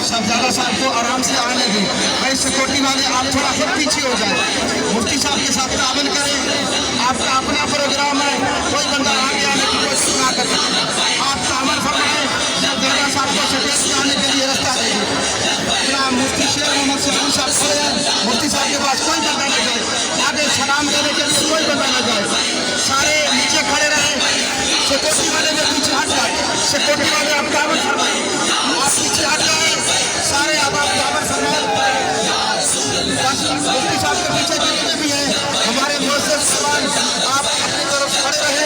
صاحبزادہ صاحب کو آرام سے آنے دیں. بھائی سیکورٹی والے آپ تھوڑا خود پیچھے ہو جائیں. مفتی صاحب کے ساتھ تعاون کریں. آپ کا اپنا پروگرام ہے, کوئی بندہ آگے آنے کی کوشش نہ کرے. آپ تعاون فرمائیں. صاحبزادہ صاحب کو سٹیج پہ آنے کے لیے رستہ دیں. مفتی شیر محمد سلیم صاحب کھڑے ہیں. مفتی صاحب کے پاس کوئی بندہ نہ جائے. آگے سلام دینے کے لیے کوئی بندہ نہ جائے. سارے نیچے کھڑے رہیں. سیکورٹی والے میں پیچھے ہٹ جائیں. سیکورٹی والے آپ تعاون فرمائیں. آپ پیچھے ہٹ جائیں. سارے آپ تعاون فرمائیں. مفتی صاحب کے پیچھے جتنے بھی ہیں ہمارے معزز سوال آپ اپنی طرف کھڑے رہیں.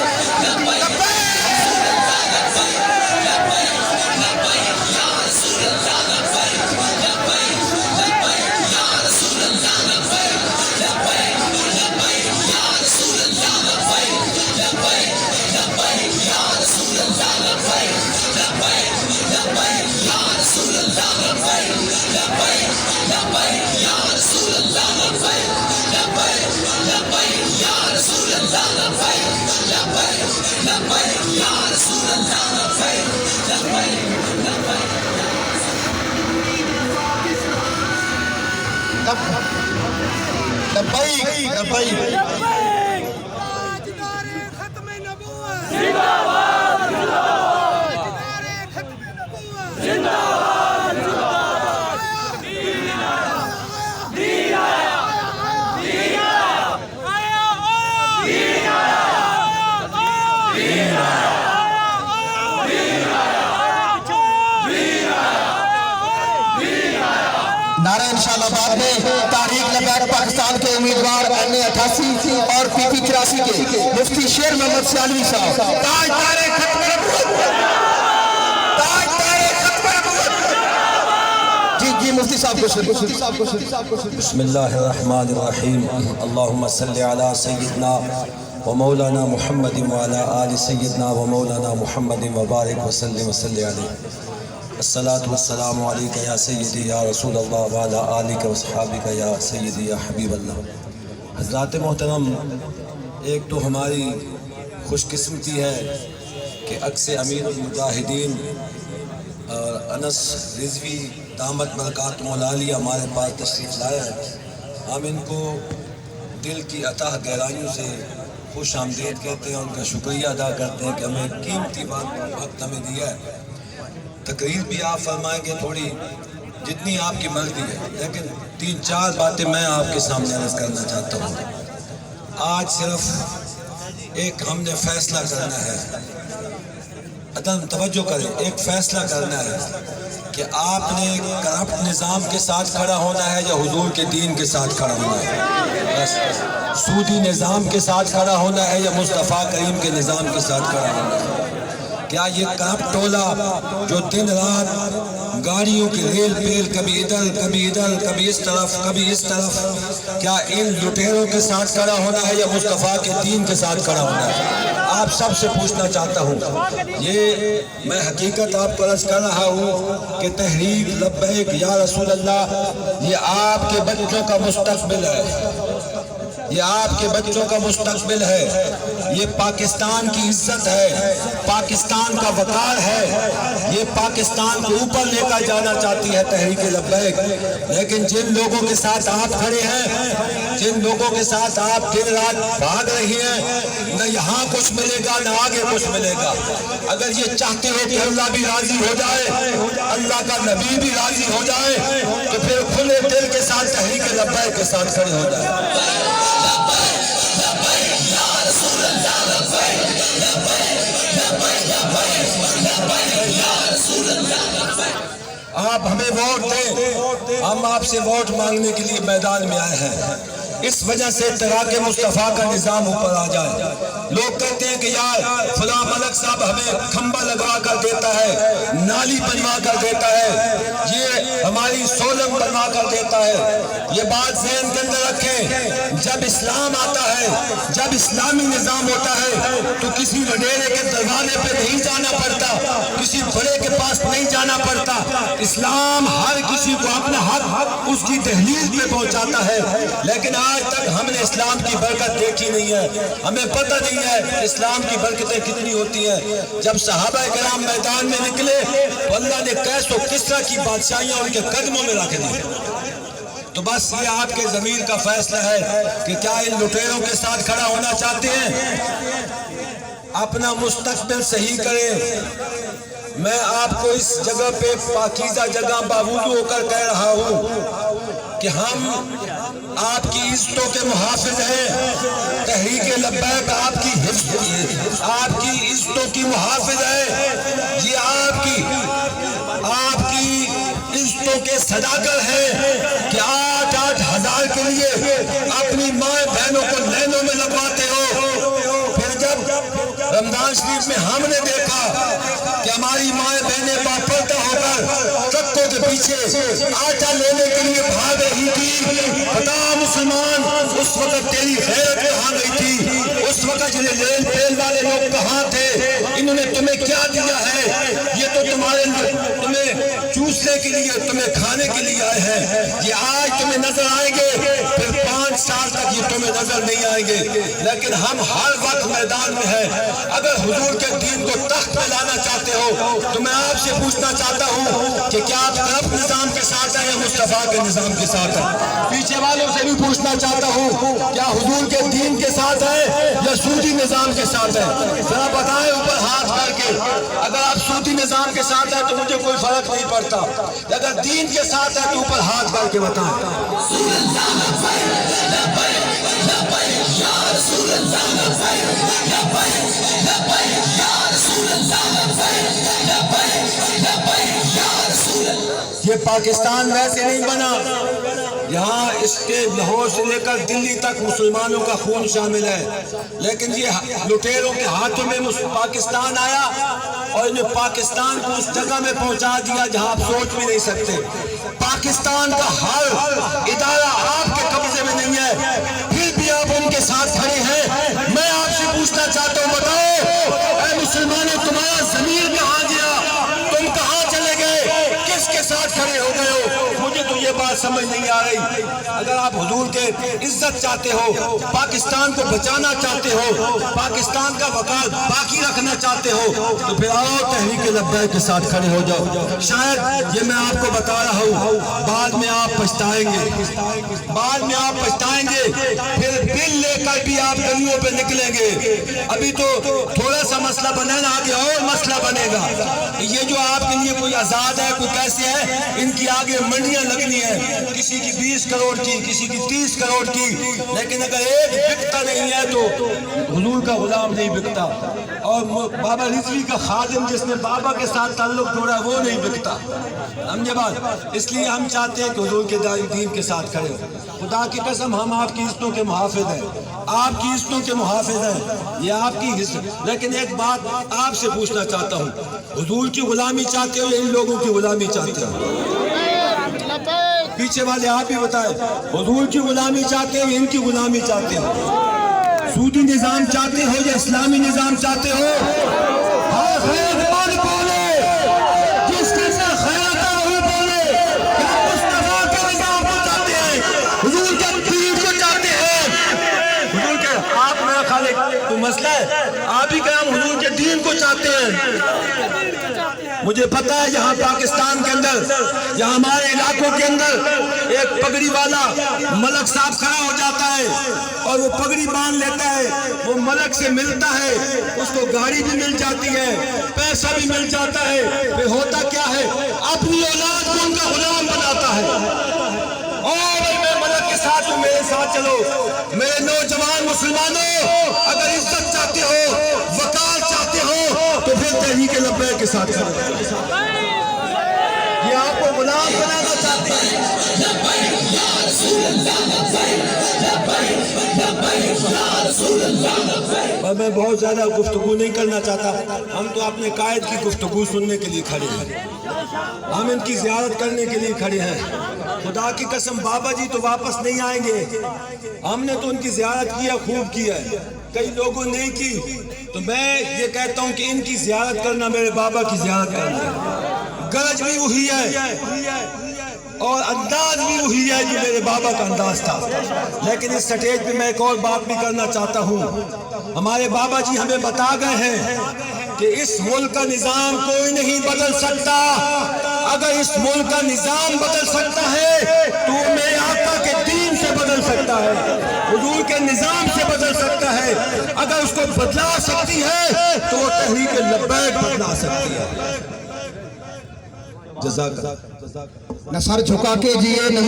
نعرہ انشاءاللہ بعد میں تحریک لبیک پاکستان کے امیدوار این88 اور PP 83 کے مفتی شیر محمد سیالوی صاحب تاجدار ختم نبوت. جی مفتی صاحب کو شریف. بسم اللہ الرحمن الرحیم. اللہم صلی علی سیدنا و مولانا محمد وعلی آل سیدنا و مولانا محمد وبارک وسلم وصلی علیہ. الصلاة والسلام علیکہ یا سیدی یا رسول اللہ وعلی آلکہ وصحابکہ یا سیدی یا حبیب اللہ. حضرات محترم, ایک تو ہماری خوش قسمتی ہے کہ عکس امیر المجاہدین انس رضوی دامت برکاتہم العالیہ ہمارے پاس تشریف لائے ہیں. ہم ان کو دل کی اتاہ گہرائیوں سے خوش آمدید کہتے ہیں, ان کا شکریہ ادا کرتے ہیں کہ ہمیں قیمتی وقت ہمیں دیا ہے. تقریر بھی آپ فرمائیں گے تھوڑی جتنی آپ کی مرضی ہے, لیکن 3-4 باتیں میں آپ کے سامنے عرض کرنا چاہتا ہوں. آج صرف ایک ہم نے فیصلہ کرنا ہے, عدم توجہ کریں, ایک فیصلہ کرنا ہے کہ آپ نے کرپٹ نظام کے ساتھ کھڑا ہونا ہے یا حضور کے دین کے ساتھ کھڑا ہونا ہے. بس سودی نظام کے ساتھ کھڑا ہونا ہے یا مصطفیٰ کریم کے نظام کے ساتھ کھڑا ہونا ہے. کیا یہ کرپٹ ٹولہ جو دن رات گاڑیوں کی ریل پیل کبھی ادھر کبھی ادھر کبھی اس طرف کبھی اس طرف, کیا ان لٹیروں کے ساتھ کھڑا ہونا ہے یا مصطفیٰ کے دین کے ساتھ کھڑا ہونا ہے؟ آپ سب سے پوچھنا چاہتا ہوں. یہ میں حقیقت آپ کو عرض کر رہا ہوں کہ تحریک لبیک یا رسول اللہ یہ آپ کے بچوں کا مستقبل ہے, یہ آپ کے بچوں کا مستقبل ہے, یہ پاکستان کی عزت ہے, پاکستان کا وقار ہے, یہ پاکستان کو اوپر لے کر جانا چاہتی ہے تحریک لبیک. لیکن جن لوگوں کے ساتھ آپ کھڑے ہیں, جن لوگوں کے ساتھ آپ دن رات بھاگ رہی ہیں, نہ یہاں کچھ ملے گا نہ آگے کچھ ملے گا. اگر یہ چاہتے ہو کہ اللہ بھی راضی ہو جائے, اللہ کا نبی بھی راضی ہو جائے, تو پھر کھلے دل کے ساتھ تحریک لبیک کے ساتھ کھڑے ہو جائے. آپ ہمیں ووٹ دیں, ہم آپ سے ووٹ مانگنے کے لیے میدان میں آئے ہیں. اس وجہ سے اتراک مصطفیٰ کا نظام اوپر آ جائے. لوگ کہتے ہیں کہ یار فلاں ملک صاحب ہمیں کھمبا لگوا کر دیتا ہے، نالی بنوا کر دیتا ہے، یہ ہماری سولنگ بنوا کر دیتا ہے. یہ بات ذہن کے اندر رکھیں، جب اسلام آتا ہے، جب اسلامی نظام ہوتا ہے تو کسی وڈیرے کے دروازے پہ نہیں جانا پڑتا، کسی بڑے کے پاس نہیں جانا پڑتا. اسلام ہر کسی کو اپنا حق اس کی دہلیز پہ پہنچاتا ہے. لیکن آج تک ہم نے اسلام کی برکت دیکھی نہیں ہے، ہمیں پتہ نہیں ہے اسلام کی برکتیں کتنی ہوتی ہیں. جب صحابہ کرام میدان میں نکلے تو اللہ نے قیس و کسریٰ کی بادشاہیاں ان کے قدموں میں رکھ دی. تو بس یہ آپ کے ضمیر کا فیصلہ ہے کہ کیا ان لٹیروں کے ساتھ کھڑا ہونا چاہتے ہیں؟ اپنا مستقبل صحیح کریں. میں آپ کو اس جگہ پہ پاکیزہ جگہ باوضو ہو کر کہہ رہا ہوں کہ ہم آپ کی عزتوں کے محافظ ہیں. تحریک لبیک آپ کی عزتوں کی محافظ ہے. یہ آپ کی عزتوں کے صداقت ہے کہ 8-8 ہزار کے لیے اپنی ماں بہنوں کو لینوں میں لگواتے ہو. پھر جب رمضان شریف میں ہم نے دیکھا کہ ہماری ماں بہنیں باپردہ ہو کر ٹرکوں کے پیچھے آٹا لینے کے لیے بھاگ رہی تھی، بتا مسلمان اس وقت تیری غیرت کہاں گئی تھی؟ اس وقت یہ لین پھیل والے لوگ کہاں تھے؟ انہوں نے تمہیں کیا دیا ہے؟ یہ تو تمہیں چوسنے کے لیے، تمہیں کھانے کے لیے آئے ہیں. یہ آج تمہیں نظر آئیں گے، پھر 5 سال تک یہ تمہیں نظر نہیں آئیں گے. لیکن ہم ہر وقت میدان میں ہیں. اگر حضور کے دین کو تخت پہ لانا چاہتے ہو تو میں آپ سے پوچھنا چاہتا ہوں کہ کیا آپ کرپٹ نظام کے ساتھ ہیں یا مصطفیٰ کے نظام کے ساتھ ہیں؟ پیچھے والوں سے بھی پوچھنا چاہتا ہوں کیا حضور کے دین کے ساتھ ہیں یا سودی نظام کے ساتھ ہیں؟ ذرا بتائیں اوپر ہاتھ کر کے. اگر آپ سودی نظام کے ساتھ ہیں تو مجھے کوئی فرق نہیں پڑتا، اگر دین کے ساتھ ہے تو اوپر ہاتھ کر کے بتائیں. یہ پاکستان ویسے نہیں بنا. یہاں اس کے لاہور سے لے کر دلی تک مسلمانوں کا خون شامل ہے، لیکن یہ لٹیروں کے ہاتھوں میں پاکستان آیا اور انہیں پاکستان کو اس جگہ میں پہنچا دیا جہاں آپ سوچ بھی نہیں سکتے. پاکستان کا ہر ادارہ آپ کے قبضے میں نہیں ہے، پھر بھی آپ ان کے ساتھ کھڑے ہیں. میں آپ سے پوچھنا چاہتا ہوں، بتاؤ اے مسلمانوں تمہارا ضمیر کہاں گیا؟ تم کہاں چلے گئے؟ کس کے ساتھ کھڑے ہو گئے ہو؟ مجھے تو یہ بات سمجھ نہیں آ رہی. اگر آپ حضور کے عزت چاہتے ہو، پاکستان کو بچانا چاہتے ہو، پاکستان کا وقار باقی رکھنا چاہتے ہو تو پھر آؤ تحریک لبیک کے ساتھ کھڑے ہو جاؤ. شاید یہ میں آپ کو بتا رہا ہوں، بعد میں آپ پچھتائیں گے، پھر دل لے کر بھی آپ گلیوں پہ نکلیں گے. ابھی تو تھوڑا سا مسئلہ بنا نا، آگے اور مسئلہ بنے گا. یہ جو آپ کے لیے کوئی آزاد ہے، کوئی کیسے ہے، ان کی آگے منڈیاں لگنی ہیں، کسی کی 20 کروڑ کی، کسی کی 30 کروڑ کی. لیکن اگر ایک بکتا نہیں ہے تو حضور کا غلام نہیں بکتا، اور بابا رضوی کا خادم جس نے بابا کے ساتھ تعلق جوڑا وہ نہیں بکتا. سمجھے بات؟ اس لیے ہم چاہتے ہیں کہ حضور کے دین کے ساتھ کھڑے ہو. خدا کی قسم ہم آپ کی عزتوں کے محافظ ہیں، آپ کی عزتوں کے محافظ ہیں، یہ آپ کی عزت. لیکن ایک بات آپ سے پوچھنا چاہتا ہوں، حضور کی غلامی چاہتے ہو یا ان لوگوں کی غلامی چاہتے ہو؟ پیچھے والے آپ ہی بتائیں، حضور کی غلامی چاہتے ہو یا ان کی غلامی چاہتے ہو؟ سودی نظام چاہتے ہو یا اسلامی نظام چاہتے ہو؟ ہاں خیر کون بولے، جس کے ساتھ خیر آتا ہے وہ بولے. کیا مصطفیٰ کے نظام کو چاہتے ہیں؟ حضور کے دین کو چاہتے ہیں؟ حضور کے آپ میرا خالق تو مسئلہ ہے، آپ ہی کہ ہم حضور کے دین کو چاہتے ہیں. مجھے پتا ہے یہاں پاکستان کے اندر، یہاں ہمارے علاقوں کے اندر ایک پگڑی والا ملک صاحب کھڑا ہو جاتا ہے اور وہ پگڑی باندھ لیتا ہے، وہ ملک سے ملتا ہے، اس کو گاڑی بھی مل جاتی ہے، پیسہ بھی مل جاتا ہے. پھر ہوتا کیا ہے؟ اپنی اولاد کو ان کا غلام بناتا ہے. اور میں ملک کے ساتھ ہوں، میرے ساتھ چلو. میرے نوجوان مسلمانوں، اگر عزت چاہتے ہو، وقار چاہتے ہو تو پھر تحریک لبیک کے ساتھ چلو. یہ آپ کو غلام بنانا چاہتے ہیں. اور میں بہت زیادہ گفتگو نہیں کرنا چاہتا. ہم تو اپنے قائد کی گفتگو سننے کے لیے کھڑے ہیں, ہم ان کی زیارت کرنے کے لیے کھڑے ہیں. خدا کی قسم بابا جی تو واپس نہیں آئیں گے. ہم نے تو ان کی زیارت کیا, خوب کیا ہے, کئی لوگوں نے نہیں کی. تو میں یہ کہتا ہوں کہ ان کی زیارت کرنا میرے بابا کی زیارت کرنا. گرج بھی وہی ہے اور انداز بھی وہی ہے جو میرے بابا کا انداز تھا. لیکن اس سٹیج پہ میں ایک اور بات بھی کرنا چاہتا ہوں. ہمارے بابا جی ہمیں بتا گئے ہیں کہ اس ملک کا نظام کوئی نہیں بدل سکتا. اگر اس ملک کا نظام بدل سکتا ہے تو وہ میرے آقا کے دین سے بدل سکتا ہے, حضور کے نظام سے بدل سکتا ہے. اگر اس کو بدلا سکتی ہے تو وہ تحریک لبیک بدلا سکتی ہے. جزاک اللہ. نہ سر جھکا کے جیے نہ